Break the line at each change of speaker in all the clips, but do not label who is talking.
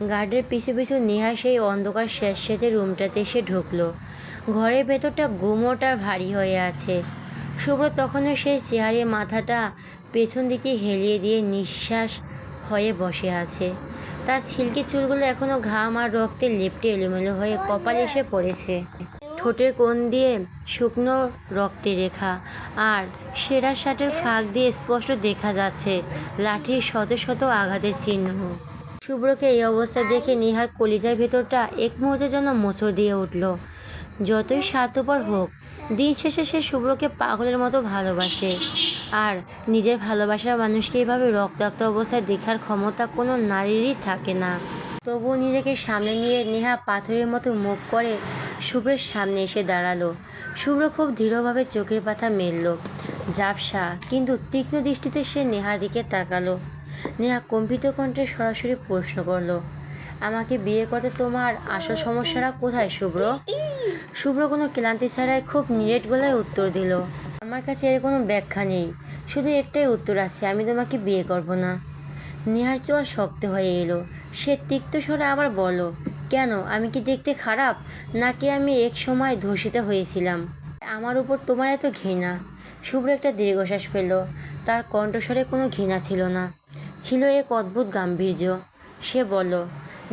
গার্ডের পিছু পিছু নেহা সেই অন্ধকার স্যাঁতস্যাঁতে রুমটাতে এসে ঢুকলো। ঘরের ভেতরটা গুমোট আর ভারী হয়ে আছে। শুভ্র তখনও সেই চেয়ারে মাথাটা পেছন দিকে হেলিয়ে দিয়ে নিঃশ্বাস হয়ে বসে আছে। তার সিল্কি চুলগুলো এখনও ঘাম আর রক্তে লেপ্টে এলোমেলো হয়ে কপালে এসে পড়েছে। ঠোঁটের কোণ দিয়ে শুকনো রক্তের রেখা, আর সেরা শার্টের ফাঁক দিয়ে স্পষ্ট দেখা যাচ্ছে লাঠির শত শত আঘাতের চিহ্ন। শুভ্রকে এই অবস্থা দেখে নেহার কলিজার ভেতরটা এক মুহূর্তের জন্য মোচড় দিয়ে উঠল। যতই স্বার্থপর হোক, দিন শেষে সে শুভ্রকে পাগলের মতো ভালোবাসে। আর নিজের ভালোবাসার মানুষকে এভাবে রক্তাক্ত অবস্থায় দেখার ক্ষমতা কোনো নারীরই থাকে না। তবুও নিজেকে সামনে নিয়ে নেহা পাথরের মতো মুখ করে শুভ্রের সামনে এসে দাঁড়ালো। শুভ্র খুব দৃঢ়ভাবে চোখের পাতা মেলল। ঝাপসা কিন্তু তীক্ষ্ণ দৃষ্টিতে সে নেহার দিকে তাকালো। নেহা কম্পিত কণ্ঠে সরাসরি প্রশ্ন করলো, আমাকে বিয়ে করতে তোমার আসল সমস্যাটা কোথায় শুভ্র? শুভ্র কোনো ক্লান্তি ছাড়াই খুব নিরেট গলায় উত্তর দিল, আমার কাছে এর কোনো ব্যাখ্যা নেই, শুধু একটাই উত্তর আছে, আমি তোমাকে বিয়ে করব না। নেহার চোয়াল শক্ত হয়ে এলো। সে তিক্ত স্বরে আবার বলল, কেন? আমি কি দেখতে খারাপ, নাকি আমি এক সময় ধর্ষিত হয়েছিলাম? আমার উপর তোমার এত ঘৃণা? শুভ্র একটা দীর্ঘশ্বাস ফেলল। তার কণ্ঠস্বরে কোনো ঘৃণা ছিল না, ছিল এক অদ্ভুত গাম্ভীর্য। সে বলল,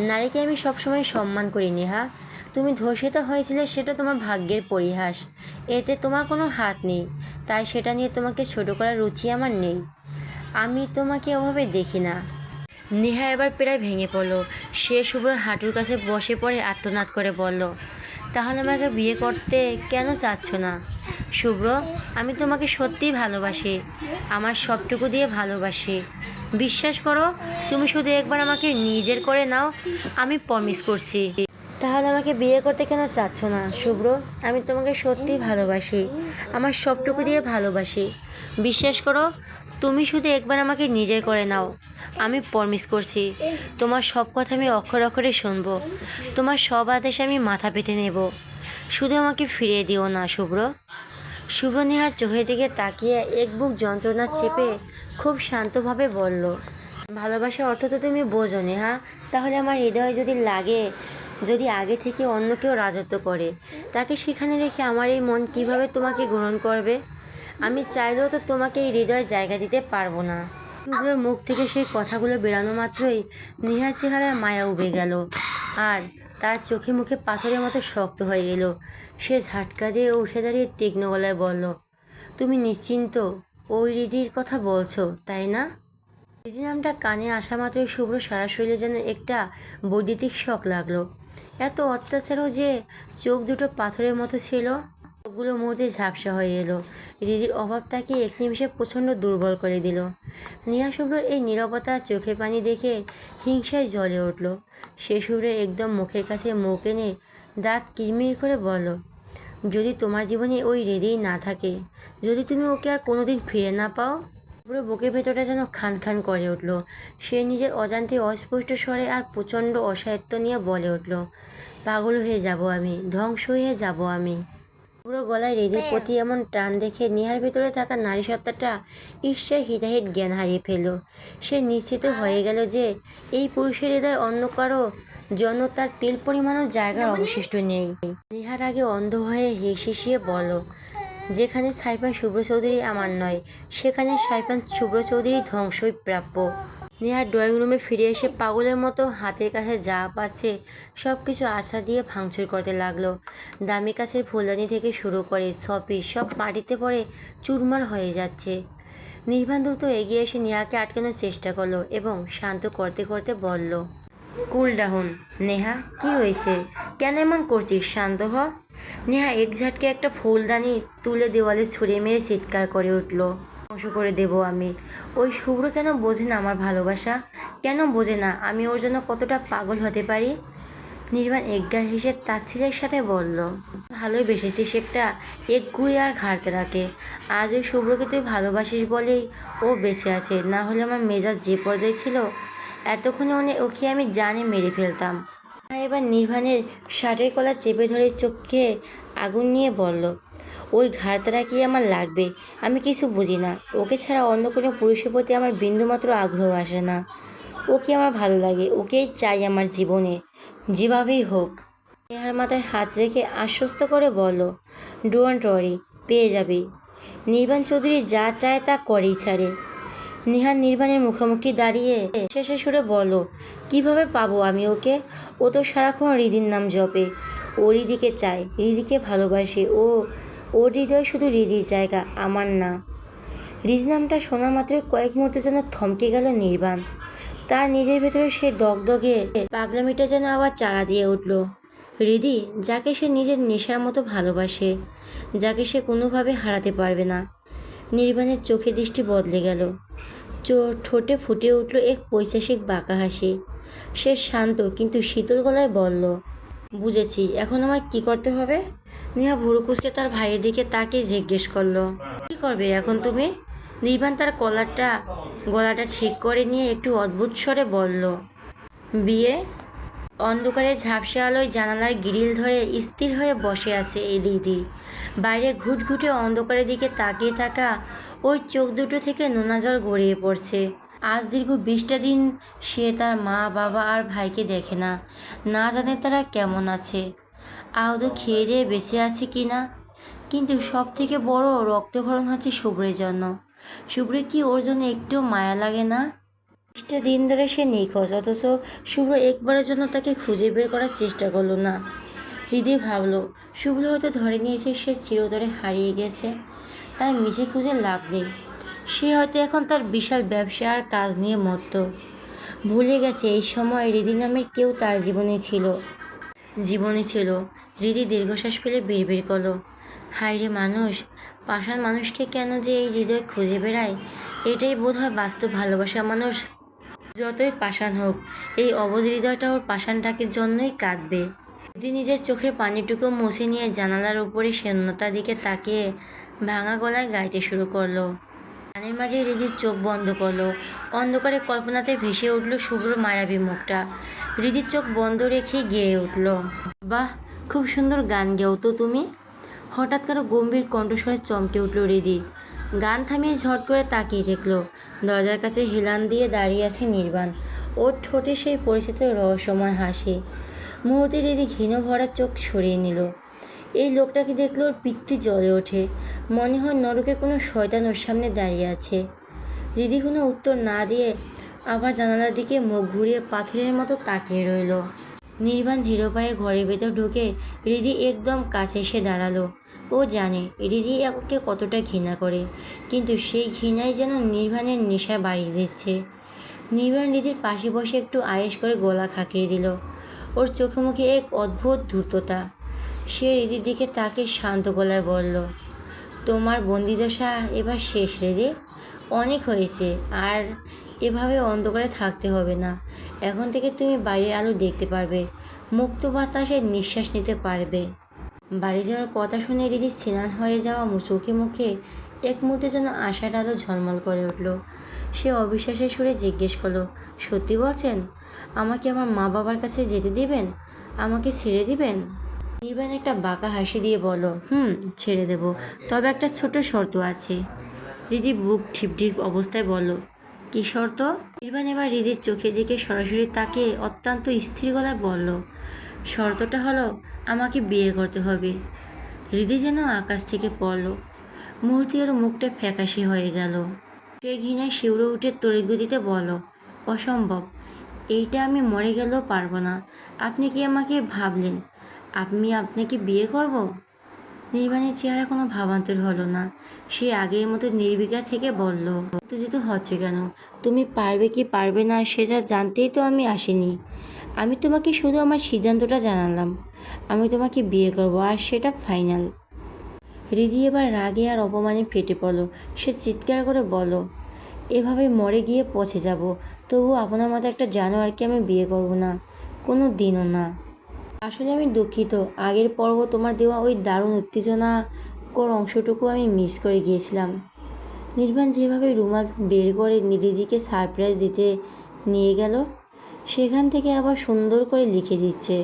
নারীকে আমি সবসময় সম্মান করি নেহা। তুমি ধর্ষিত হয়েছিলে সেটা তোমার ভাগ্যের পরিহাস, এতে তোমার কোনো হাত নেই, তাই সেটা নিয়ে তোমাকে ছোট করার রুচি আমার নেই। আমি তোমাকে ওভাবে দেখি না। নেহা এবার প্রায় ভেঙে পড়ল। সে শুভ্রর হাঁটুর কাছে বসে পড়ে আর্তনাদ করে বলল, তাহলে আমাকে বিয়ে করতে কেন চাচ্ছ না? শুভ্র, আমি তোমাকে সত্যিই ভালোবাসি, আমার সবটুকু দিয়ে ভালোবাসি। বিশ্বাস করো, তুমি শুধু একবার আমাকে নিজের করে নাও, আমি প্রমিস করছি। তাহলে আমাকে বিয়ে করতে কেন চাচ্ছ না শুভ্র? আমি তোমাকে সত্যিই ভালোবাসি, আমার সবটুকু দিয়ে ভালোবাসি। বিশ্বাস করো, তুমি শুধু একবার আমাকে নিজের করে নাও, আমি প্রমিস করছি। তোমার সব কথা আমি অক্ষরে অক্ষরে শুনবো, তোমার সব আদেশ আমি মাথা পেতে নেব। শুধু আমাকে ফিরিয়ে দিও না শুভ্র। শুভ্র নেহার চোখের দিকে তাকিয়ে এক বুক যন্ত্রণা চেপে খুব শান্তভাবে বলল, ভালোবাসার অর্থ তো তুমি বোঝো নেহা। তাহলে আমার হৃদয় যদি আগে থেকে অন্য কেউ রাজত্ব করে, তাকে সেখানে রেখে আমার এই মন কিভাবে তোমাকে গ্রহণ করবে? আমি চাইলেও তো তোমাকে এই হৃদয়ে জায়গা দিতে পারবো না। শুভ্রের মুখ থেকে সেই কথাগুলো বেরানো মাত্রই নেহার চেহারায় মায়া উবে গেল, আর তার চোখে মুখে পাথরের মতো শক্ত হয়ে এলো। সে ঝাটকা দিয়ে উঠে দাঁড়িয়ে তীক্ষ্ণ গলায় বলল, তুমি নিশ্চিন্ত ওই হৃদির কথা বলছো, তাই না? হৃদি নামটা কানে আসা মাত্রই শুভ্র সারা শরীরে যেন একটা বৈদ্যুতিক শক লাগলো। এত অত্যাচারও যে চোখ দুটো পাথরের মতো ছিল। চোখগুলো মুহূর্তে ঝাপসা হয়ে এলো। হৃদির অভাব তাকে এক নিমিষে প্রচণ্ড দুর্বল করে দিল। নেহা শুভ্রর এই নীরবতা চোখে পানি দেখে হিংসায় জ্বলে উঠল। সে শুভ্রের একদম মুখের কাছে মুখ এনে দাঁত কিরমির করে বলল, যদি তোমার জীবনে ওই হৃদি না থাকে, যদি তুমি ওকে আর কোনোদিন ফিরে না পাও। পুরো বুকের ভেতরটা যেন খান খান করে উঠল। সে নিজের অজান্তে অস্পষ্ট স্বরে আর প্রচণ্ড অসহায়ত্ব নিয়ে বলে উঠল, পাগল হয়ে যাব আমি, ধ্বংস হয়ে যাব আমি। পুরো গলায় হৃদির প্রতি এমন টান দেখে নেহার ভেতরে থাকা নারী সত্তাটা ঈর্ষায় হিতাহিত জ্ঞান হারিয়ে ফেলল। সে নিশ্চিত হয়ে গেল যে এই পুরুষের হৃদয় অন্য কারো জন্য তার তিল পরিমাণও জায়গার অবশিষ্ট নেই। নেহার আগে অন্ধ হয়ে হিসিয়ে বলল, যেখানে সাইফান শুভ্র চৌধুরী আমার নয়, সেখানে সাইফান শুভ্র চৌধুরী ধ্বংসই প্রাপ্য। নেহার ড্রয়িং রুমে ফিরে এসে পাগলের মতো হাতের কাছে যা পাচ্ছে সব কিছু আশা দিয়ে ভাঙচুর করতে লাগলো। দামি কাছের ফুলদানি থেকে শুরু করে ছপিস সব মাটিতে পড়ে চুরমার হয়ে যাচ্ছে। নির্বাণ দ্রুত এগিয়ে এসে নেহাকে আটকানোর চেষ্টা করলো এবং শান্ত করতে করতে বলল, কুল ডাউন নেহা, কি হয়েছে? কেন এমন করছিস? শান্ত হ। নেহা এক ঝাটকে একটা ফুলদানি তুলে দেওয়ালে ছুঁড়ে মেরে চিৎকার করে উঠল, ধ্বংস করে দেব আমি। ওই শুভ্র কেন বোঝে না আমার ভালোবাসা? কেন বোঝে না আমি ওর জন্য কতটা পাগল হতে পারি? নির্বাণ একগাল হেসে তাচ্ছিল্যের সাথে বলল, ভালোই বেসেছিস একটা একগুঁয়ে আর ঘাড়তে রাখে। আজ ওই শুভ্রকে তুই ভালোবাসিস বলেই ও বেঁচে আছে, না হলে আমার মেজাজ যে পর্যায়ে ছিল এতক্ষণে ওকে আমি জানে মেরে ফেলতাম। এবার নির্বাণের শার্টের কলার চেপে ধরে চোখে আগুন নিয়ে বলল, ওই ঘাড়তারা কি আমার লাগবে? আমি কিছু বুঝি না, ওকে ছাড়া অন্য কোনো পুরুষের প্রতি আমার বিন্দুমাত্র আগ্রহ আসে না। ওকে আমার ভালো লাগে, ওকেই চাই আমার জীবনে, যেভাবেই হোক। নেহার মাথায় হাত রেখে আশ্বস্ত করে বলল, ডোন্ট ওয়ারি, পেয়ে যাবি। নির্বাণ চৌধুরী যা চায় তা করেই ছাড়ে। নেহা নির্বাণের মুখোমুখি দাঁড়িয়ে শেষে সুরে বলল, কিভাবে পাবো আমি ওকে? ও তো সারাক্ষণ হৃদির নাম জপে। ও হৃদিকে চায়, হৃদিকে ভালোবাসে। ওর হৃদয় শুধু হৃদির জায়গা, আমার না। হৃদি নামটা শোনা মাত্র কয়েক মুহূর্তের জন্য থমকে গেল নির্বাণ। তার নিজের ভেতরে সেই দগদগে পাগলামিটা যেন আবার চারা দিয়ে উঠল। হৃদি, যাকে সে নিজের নেশার মতো ভালোবাসে, যাকে সে কোনোভাবে হারাতে পারবে না। নির্বাণের চোখে দৃষ্টি বদলে গেল। ঠোঁটে ফুটে উঠল এক পৈশাসিক বাঁকা হাসি। সে শান্ত কিন্তু শীতল গলায় বলল, বুঝেছি, এখন আমার কি করতে হবে? নেহা ভুরু কুঁচকে তার ভাইয়ের দিকে তাকিয়ে জিজ্ঞেস করলো, কি করবে এখন তুমি? নির্বাণ তার গলাটা ঠিক করে নিয়ে একটু অদ্ভুত স্বরে বলল, বিয়ে। অন্ধকারে ঝাপসা আলোয় জানালার গ্রিল ধরে স্থির হয়ে বসে আছে এই দিদি। বাইরে ঘুটঘুটে অন্ধকারের দিকে তাকিয়ে থাকা ওর চোখ দুটো থেকে নোনা জল গড়িয়ে পড়ছে। আজ দীর্ঘ 20টা দিন সে তার মা, বাবা আর ভাইকে দেখে না। না জানে তারা কেমন আছে, আদৌ খেয়ে দিয়ে বেঁচে আছে কি না। কিন্তু সব থেকে বড় রক্তক্ষরণ হচ্ছে শুভ্রের জন্য। শুভ্রের কি ওর জন্য একটু মায়া লাগে না? 20টা দিন ধরে সে নিখোঁজ, অথচ শুভ্র একবারের জন্য তাকে খুঁজে বের করার চেষ্টা করলো না। হৃদয় ভাবলো, শুভ্র হয়তো ধরে নিয়েছে সে চিরতরে হারিয়ে গেছে, তাই মিছে খুঁজে লাভ নেই। সে হয়তো এখন তার বিশাল ব্যবসা আর কাজ নিয়ে মত্ত। ভুলে গেছে এই সময় হৃদি নামের কেউ তার জীবনে ছিল। হৃদি দীর্ঘশ্বাস ফেলে বিড়বিড় করলো, হায় রে মানুষ, পাষাণ মানুষকে কেন যে এই হৃদয় খুঁজে বেড়ায়। এটাই বোধহয় বাস্তব ভালোবাসা মানুষ। যতই পাষাণ হোক, এই অবুঝ হৃদয়টা ওর পাষাণটাকের জন্যই কাঁদবে। হৃদি নিজের চোখের পানিটুকু মুছে নিয়ে জানালার উপরে শূন্যতার দিকে তাকিয়ে ভাঙা গলায় গাইতে শুরু করলো। গানের মাঝে হৃদির চোখ বন্ধ করলো। অন্ধকারে কল্পনাতে ভেসে উঠল শুভ্র মায়াবী মুখটা। হৃদির চোখ বন্ধ রেখে গেয়ে উঠল, বাহ, খুব সুন্দর গান গেও তো তুমি। হঠাৎ কারো গম্ভীর কণ্ঠস্বরে চমকে উঠল হৃদি। গান থামিয়ে ঝট করে তাকিয়ে দেখল দরজার কাছে হেলান দিয়ে দাঁড়িয়ে আছে নির্বাণ। ওর ঠোঁটে সেই পরিচিত রহস্যময় হাসি। মুহূর্তে হৃদি ঘৃণ ভরা চোখ সরিয়ে নিল। এই লোকটাকে দেখলে ওর পিত্তি জ্বলে ওঠে। মনে হয় নরকের কোনো শয়তান ওর সামনে দাঁড়িয়ে আছে। হৃদি কোনো উত্তর না দিয়ে আবার জানালার দিকে মুখ ঘুরিয়ে পাথরের মতো তাকিয়ে রইল। নির্বাণ ধীর পায়ে ঘরের ভেতর ঢুকে হৃদি একদম কাছে এসে দাঁড়ালো। ও জানে হৃদি ওকে কতটা ঘৃণা করে, কিন্তু সেই ঘৃণাই যেন নির্বাণের নেশা বাড়িয়ে দিচ্ছে। নির্বাণ হৃদির পাশে বসে একটু আয়েশ করে গলা খাকিয়ে দিল। ওর চোখে মুখে এক অদ্ভুত ধূর্ততা। সে হৃদির দিকে তাকে শান্ত গলায় বলল, তোমার বন্দিদশা এবার শেষ হৃদি, অনেক হয়েছে। আর এভাবে অন্ধকারে থাকতে হবে না। এখন থেকে তুমি বাইরের আলো দেখতে পারবে, মুক্ত বাতাসে নিঃশ্বাস নিতে পারবে। বাড়ি যাওয়ার কথা শুনে হৃদি স্নান হয়ে যাওয়া চোখে মুখে এক মুহূর্তের জন্য আশার আলো ঝলমল করে উঠল। সে অবিশ্বাসের সুরে জিজ্ঞেস করলো, সত্যি বলছেন? আমাকে আমার মা বাবার কাছে যেতে দিবেন? আমাকে ছেড়ে দিবেন? নির্বাণ একটা বাঁকা হাসি দিয়ে বলল, ছেড়ে দেব, তবে একটা ছোট শর্ত আছে। হৃদি বুক ঠিপ অবস্থায় বলল, কি শর্ত? নির্বাণ এবার হৃদির চোখের দিকে সরাসরি তাকিয়ে অত্যন্ত স্থির গলায় বলল, শর্তটা হলো আমাকে বিয়ে করতে হবে। হৃদি যেন আকাশ থেকে পড়ল। মুহূর্তে ওর মুখটা ফ্যাকাশে হয়ে গেল। সে ঘৃণায় শিউরে উঠে তড়িৎ গতিতে বলল, অসম্ভব, এইটা আমি মরে গেলেও পারবো না। আপনি কি আমাকে ভাবলেন আমি আপনাকে বিয়ে করব? নির্বাণের চেহারা কোনো ভাবান্তর হলো না। সে আগের মতো নির্বিকার থেকে বলল, উত্তেজিত হচ্ছে কেন? তুমি পারবে কি পারবে না সেটা জানতেই তো আমি আসিনি। আমি তোমাকে শুধু আমার সিদ্ধান্তটা জানালাম। আমি তোমাকে বিয়ে করব, আর সেটা ফাইনাল। হৃদি এবার রাগে আর অপমানে ফেটে পড়ল। সে চিৎকার করে বলল, এভাবে মরে গিয়ে পচে যাব, তবু আপনার মতো একটা জানোয়ারকে আমি বিয়ে করব না, কোনো দিনও না। আসলে আমি দুঃখিত, আগের পর্ব তোমার দেওয়া ওই দারুণ উত্তেজনাকর অংশটুকু আমি মিস করে গিয়েছিলাম। নির্বাণ যেভাবে রুমাল বের করে হৃদিকে সারপ্রাইজ দিতে নিয়ে গেল, সেখান থেকে আবার সুন্দর করে লিখে দিচ্ছে।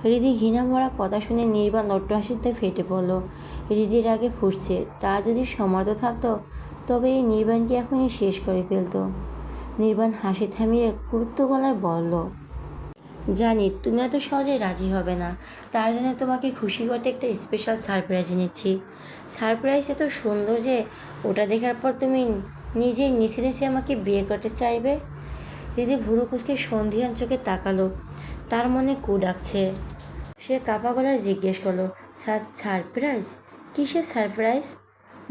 হৃদি ঘৃণা ভরা কথা শুনে নির্বাণ অট্টহাসিতে ফেটে পড়ল। হৃদির আগে ফুটছে, তার যদি সামর্থ্য থাকতো তবে এই নির্বাণকে এখনই শেষ করে ফেলতো। নির্বাণ হাসি থামিয়ে ক্রুদ্ধ গলায় বলল, জানি তুমি এত সহজে রাজি হবে না, তার জন্য তোমাকে খুশি করতে একটা স্পেশাল সারপ্রাইজ এনেছি। সারপ্রাইজ এত সুন্দর যে ওটা দেখার পর তুমি নিজেই নিচে নিচে আমাকে বিয়ে করতে চাইবে। হৃদি ভুরু কুচকে সন্ধিহান চোখে তাকালো, তার মনে কু ডাকছে। সে কাপা গলায় জিজ্ঞেস করলো, সারপ্রাইজ? কিসের সারপ্রাইজ?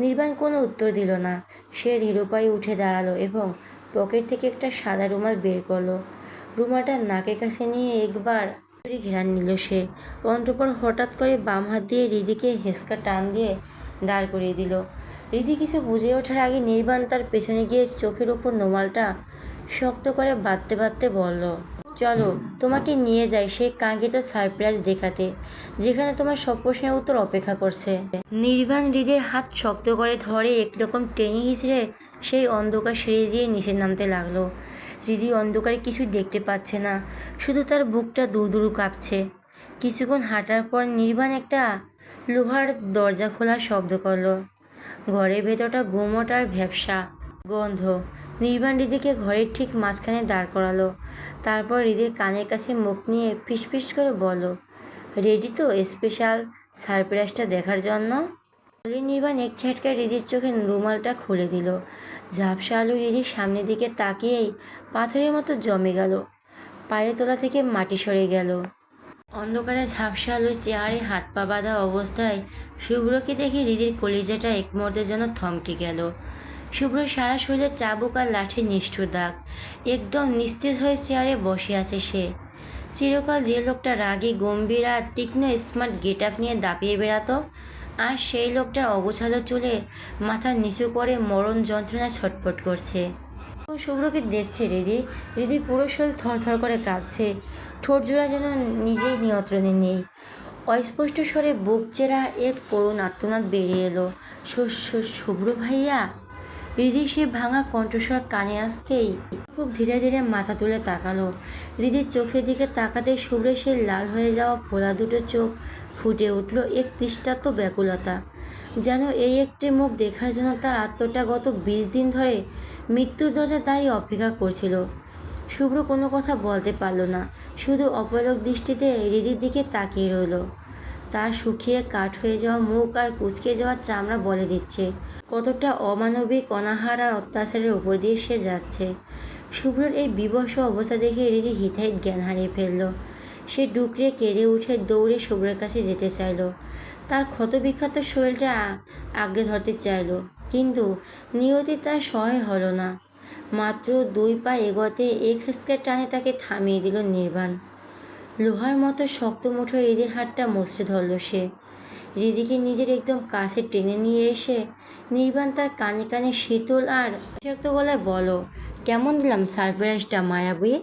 নির্বাণ কোনো উত্তর দিল না। সে ধীরুপায়ে উঠে দাঁড়ালো এবং পকেট থেকে একটা সাদা রুমাল বের করলো। রুমালটা নাকের কাছে নিয়ে একবার ঘেরান নিল সে। অন্তঃপর হঠাৎ করে বাম হাত দিয়ে হৃদিকে হেঁচকা টান দিয়ে দাঁড় করিয়ে দিল। হৃদি কিছু বুঝে ওঠার আগে নির্বাণ তার পেছনে গিয়ে চোখের ওপর রুমালটা শক্ত করে বাঁধতে বাঁধতে বলল, চলো তোমাকে নিয়ে যাই সেই কাঙ্ক্ষিত সারপ্রাইজ দেখাতে, যেখানে তোমার সব প্রশ্নের উত্তর অপেক্ষা করছে। নির্বাণ হৃদের হাত শক্ত করে ধরে একরকম টেনে হিঁচড়ে সেই অন্ধকার সিঁড়ি দিয়ে নিচে নামতে লাগলো। হৃদি অন্ধকারে কিছু দেখতে পাচ্ছে না, শুধু তার বুকটা দূর দূর কাঁপছে। কিছুক্ষণ হাঁটার পর নির্বাণ একটা লোহার দরজা খোলার শব্দ করলো। ঘরের ভেতরটা গুমোট আর ভ্যাপসা গন্ধ। নির্বাণ হৃদিকে ঘরের ঠিক মাঝখানে দাঁড় করালো। তারপর হৃদির কানের কাছে মুখ নিয়ে ফিসফিস করে বলল, রেডি তো স্পেশাল সারপ্রাইজটা দেখার জন্য? বলে নির্বাণ এক ঝটকায় হৃদির চোখে রুমালটা খুলে দিল। ঝাপসা আলো হৃদির সামনের দিকে তাকিয়েই পাথরের মতো জমে গেল। পায়ের তলা থেকে মাটি সরে গেল। অন্ধকারে ঝাপসা আলোয় চেয়ারে হাত পা বাঁধা অবস্থায় শুভ্রকে দেখে হৃদির কলিজাটা এক মুহূর্তের জন্য থমকে গেল। শুভ্র সারা শরীরে চাবুক আর লাঠির নিষ্ঠুর দাগ। একদম নিস্তেজ হয়ে চেয়ারে বসে আছে সে। চিরকাল যে লোকটা রাগী গম্ভীর আর তীক্ষ্ণ স্মার্ট গেট আপ নিয়ে দাপিয়ে বেড়াতো, আর সেই লোকটার অগোছালো চুলে মাথা নিচু করে মরণ যন্ত্রণায় ছটফট করছে। শুভ্রকে দেখছে হৃদির পুরো শরীর থরথর করে কাঁপছে। ঠোঁট জোড়া যেন নিজেই নিয়ন্ত্রণে নেই। অস্পষ্ট স্বরে বুক চেরা এক করুণ আর্তনাদ বেরিয়ে এলো, শুভ্র ভাইয়া। হৃদি সে ভাঙা কণ্ঠস্বর কানে আসতেই খুব ধীরে ধীরে মাথা তুলে তাকালো। হৃদির চোখের দিকে তাকাতে শুভ্রের সেই লাল হয়ে যাওয়া ফোলা দুটো চোখ ফুটে উঠল এক তৃষ্ণার্ত ব্যাকুলতা। যেন এই একটি মুখ দেখার জন্য তার আত্মটা গত 20 দিন ধরে মৃত্যুর দরজায় দাঁড়িয়ে অপেক্ষা করছিল। শুভ্র কোনো কথা বলতে পারল না, শুধু অপলক দৃষ্টিতে হৃদির দিকে তাকিয়ে রইল। তার শুকিয়ে কাঠ হয়ে যাওয়া মুখ আর কুঁচকে যাওয়া চামড়া বলে দিচ্ছে কতটা অমানবিক অনাহার আর অত্যাচারের উপর দিয়ে সে যাচ্ছে। শুভ্রর এই বিবশ অবস্থা দেখে হৃদি হিতাহিত জ্ঞান হারিয়ে ফেলল। সে ডুকরে কেঁদে উঠে দৌড়ে শুভ্রের কাছে যেতে চাইল। তার ক্ষতবিক্ষত শরীরটা আগলে ধরতে চাইল, কিন্তু নিয়তি তার সহায় হলো না। মাত্র 2 পা এগোতে এক হেঁচকার টানে তাকে থামিয়ে দিল নির্বাণ। লোহার মতো শক্ত মুঠোয় হৃদির হাতটা মুচড়ে ধরল সে। হৃদিকে নিজের একদম কাছে টেনে নিয়ে এসে নির্বাণ তার কানে কানে শীতল আর বিষাক্ত গলায় বলো, কেমন দিলাম সারপ্রাইজটা মায়াবী?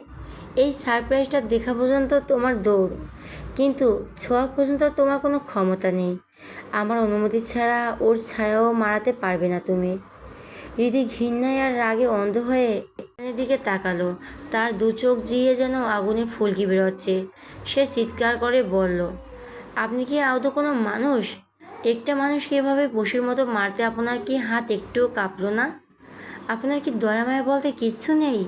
এই সারপ্রাইজটা দেখা পর্যন্ত তোমার দৌড়, কিন্তু ছোঁয়া পর্যন্ত তোমার কোনো ক্ষমতা নেই। আমার অনুমতি ছাড়া ওর ছায়াও মারাতে পারবে না তুমি। হৃদি ঘৃণায় আর রাগে অন্ধ হয়ে দিকে তাকালো। তার 2 চোখ জিয়ে যেন আগুনের ফুলকি বেরোচ্ছে। সে চিৎকার করে বলল, আপনি কি আদৌ কোনো মানুষ? একটা মানুষকে এভাবে পশুর মতো মারতে আপনার কি হাত একটুও কাঁপলো না? আপনার কি দয়া মায়া বলতে কিচ্ছু নেই?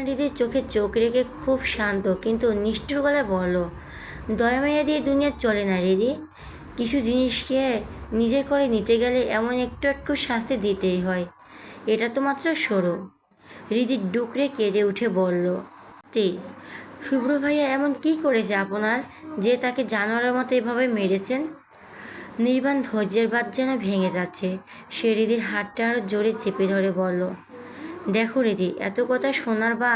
হৃদির চোখে চোখ রেখে খুব শান্ত কিন্তু নিষ্ঠুর গলায় বলল, দয়া মায়া দিয়ে দুনিয়া চলে না হৃদি। কিছু জিনিসকে নিজের করে নিতে গেলে এমন একটু একটু শাস্তি দিতেই হয়। এটা তো মাত্র সরো। হৃদি ডুকরে কেঁদে উঠে বলল, শুভ্র ভাইয়া এমন কি করেছে আপনার যে তাকে জানোয়ারের মতো এভাবে মেরেছেন? নির্বাণ ধৈর্যের বাঁধ যেন ভেঙে যাচ্ছে। সে হৃদির হাতটা আরও জোরে চেপে ধরে বলল, দেখো হৃদি, এত কথা শোনার বা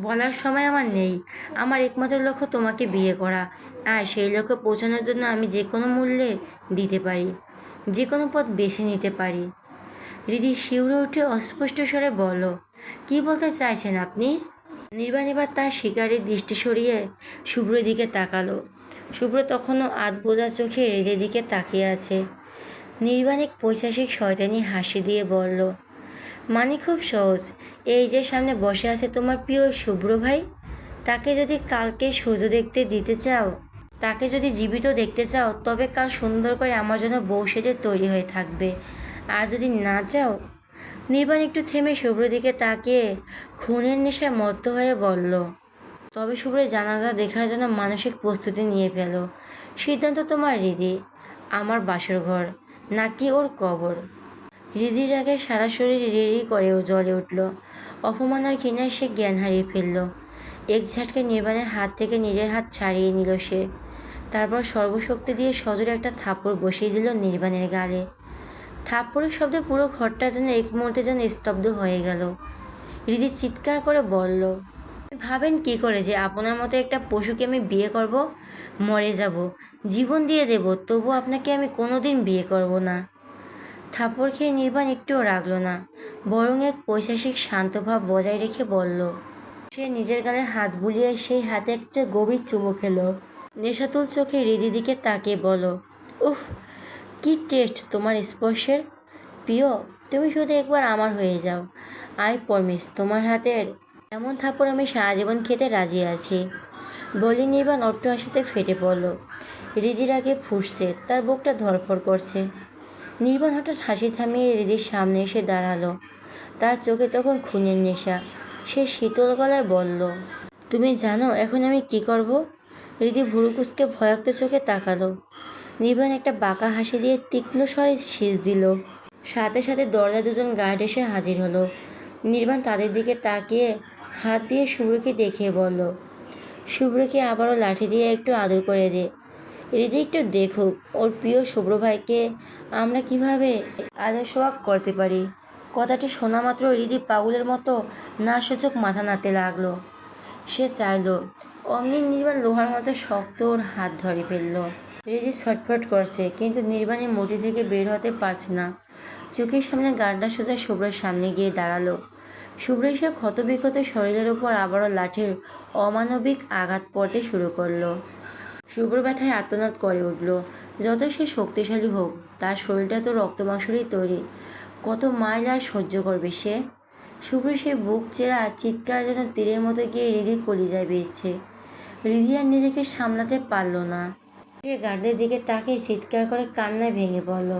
বলার সময় আমার নেই। আমার একমাত্র লক্ষ্য তোমাকে বিয়ে করা, আর সেই লক্ষ্যে পৌঁছানোর জন্য আমি যে কোনো মূল্যে দিতে পারি, যে কোনো পথ বেছে নিতে পারি। হৃদি শিউরে উঠে অস্পষ্ট স্বরে বলল, কি বলতে চাইছেন আপনি? নির্বাণ এবার তার শিকারের দৃষ্টি সরিয়ে শুভ্রের দিকে তাকালো। শুভ্র তখনও আধবোঝা চোখে হৃদির দিকে তাকিয়ে আছে। নির্বাণ এক পৈশাচিক শয়তানি হাসি দিয়ে বলল, মানে খুব সহজ। এই যে সামনে বসে আছে তোমার প্রিয় শুভ্র ভাই, তাকে যদি কালকে সূর্য দেখতে দিতে চাও, তাকে যদি জীবিত দেখতে চাও, তবে কাল সুন্দর করে আমার জন্য বউ সেজে তৈরি হয়ে থাকবে। আর যদি না চাও, নির্বাণ একটু থেমে শুভ্র দিকে তাকিয়ে খুনের নেশায় মত্ত হয়ে বলল, তবে শুভ্র জানাজা দেখার জন্য মানসিক প্রস্তুতি নিয়ে ফেল। সিদ্ধান্ত তোমার হৃদি। আমার বাসর ঘর নাকি ওর কবর? হৃদির আগে সারা শরীর রিরি করেও জ্বলে উঠল। অপমান আর ঘৃণায় সে জ্ঞান হারিয়ে ফেলল। এক ঝাটকে নির্বাণের হাত থেকে নিজের হাত ছাড়িয়ে নিল সে। তারপর সর্বশক্তি দিয়ে সজোরে একটা থাপ্পড় বসিয়ে দিল নির্বাণের গালে। থাপ্পড়ের শব্দে পুরো ঘরটা যেন এক মুহূর্তে যেন স্তব্ধ হয়ে গেল। হৃদি চিৎকার করে বলল, ভাবেন কি করে যে আপনার মতো একটা পশুকে আমি বিয়ে করব? মরে যাব, জীবন দিয়ে দেব, তবু আপনাকে আমি কোনোদিন বিয়ে করব না। থাপ্পড় খেয়ে নির্বাণ একটুও রাগল না, বরং এক পৈশাসিক শান্তভাব বজায় রেখে বলল। সে নিজের গালে হাত বুলিয়ে সেই হাতে একটা গভীর চুমু খেলো। নেশাতুল চোখে হৃদির দিকে তাকিয়ে বলো, উফ, কি টেস্ট তোমার স্পর্শের। প্রিয়, তুমি শুধু একবার আমার হয়ে যাও। আই প্রমিস, তোমার হাতের এমন থাপ্পড় আমি সারা জীবন খেতে রাজি আছি। বলি নির্বাণ অট্ট হাসিতে ফেটে পড়ল। হৃদির আগে ফুঁসছে, তার বুকটা ধড়ফড় করছে। নির্বাণ হঠাৎ হাসি থামিয়ে হৃদির সামনে এসে দাঁড়ালো। তার চোখে তখন খুনের নেশা। সে শীতল গলায় বলল, তুমি জানো এখন আমি কি করব? হৃদি ভুরু কুঁচকে ভয়াক্ত চোখে তাকালো। নির্বাণ একটা বাঁকা হাসি দিয়ে তীক্ষ্ণ স্বরে শীষ দিল। সাথে সাথে দরজা দুজন গার্ড এসে হাজির হলো। নির্বাণ তাদের দিকে তাকিয়ে হাত দিয়ে শুভ্রকে দেখিয়ে বলল, শুভ্রকে আবারও লাঠি দিয়ে একটু আদর করে দে। হৃদি একটু দেখুক ওর প্রিয় শুভ্র ভাইকে আমরা কিভাবে আদর সোহাগ করতে পারি। কথাটি শোনা মাত্র হৃদি পাগলের মতো না সূচক মাথা নাড়তে লাগলো। সে চাইল, অমনি নির্বাণ লোহার মতো শক্ত ওর হাত ধরে ফেলল। হৃদি ছটফট করছে, কিন্তু নির্বাণের মুঠি থেকে বের হতে পারছে না। চোখের সামনে গার্ডটা সোজা শুভ্রের সামনে গিয়ে দাঁড়ালো। শুভ্র সে ক্ষতবিক্ষত শরীরের উপর আবারও লাঠির অমানবিক আঘাত পড়তে শুরু করলো। শুভ্র ব্যথায় আর্তনাদ করে উঠল। যত সে শক্তিশালী হোক, তার শরীরটা তো রক্তমাংসেরই তৈরি। কত মাইল আর সহ্য করবে সে? শুভ্র সে বুক চেরা চিৎকার যেন তীরের মতো গিয়ে হৃদির কলিজায় বেজছে। হৃদি আর নিজেকে সামলাতে পারল না। সে গার্ডের দিকে তাকিয়ে চিৎকার করে কান্নায় ভেঙে পড়ল।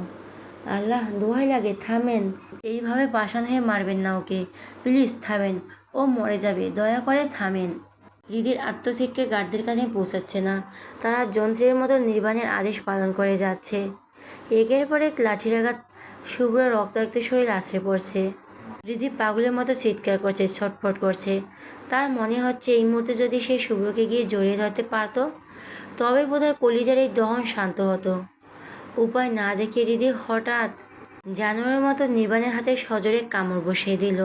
আল্লাহ, দোহাই লাগে, থামেন। এইভাবে পাষাণ হয়ে মারবেন না ওকে, প্লিজ থামেন। ও মরে যাবে, দয়া করে থামেন। হৃদির আত্মচিৎকার গার্ডদের কাছে পৌঁছাচ্ছে না। তারা যন্ত্রের মতো নির্বাণের আদেশ পালন করে যাচ্ছে। একের পর এক লাঠির আঘাত শুভ্র রক্তাক্ত শরীর আছড়ে পড়ছে। হৃদি পাগলের মতো চিৎকার করছে, ছটফট করছে। তার মনে হচ্ছে এই মুহূর্তে যদি সে শুভ্রকে গিয়ে জড়িয়ে ধরতে পারত, তবে বোধহয় কলিজার এই দহন শান্ত হতো। উপায় না দেখে হৃদি হঠাৎ জানোয়ারের মতো নির্বাণের হাতে সজোরে কামড় বসিয়ে দিল।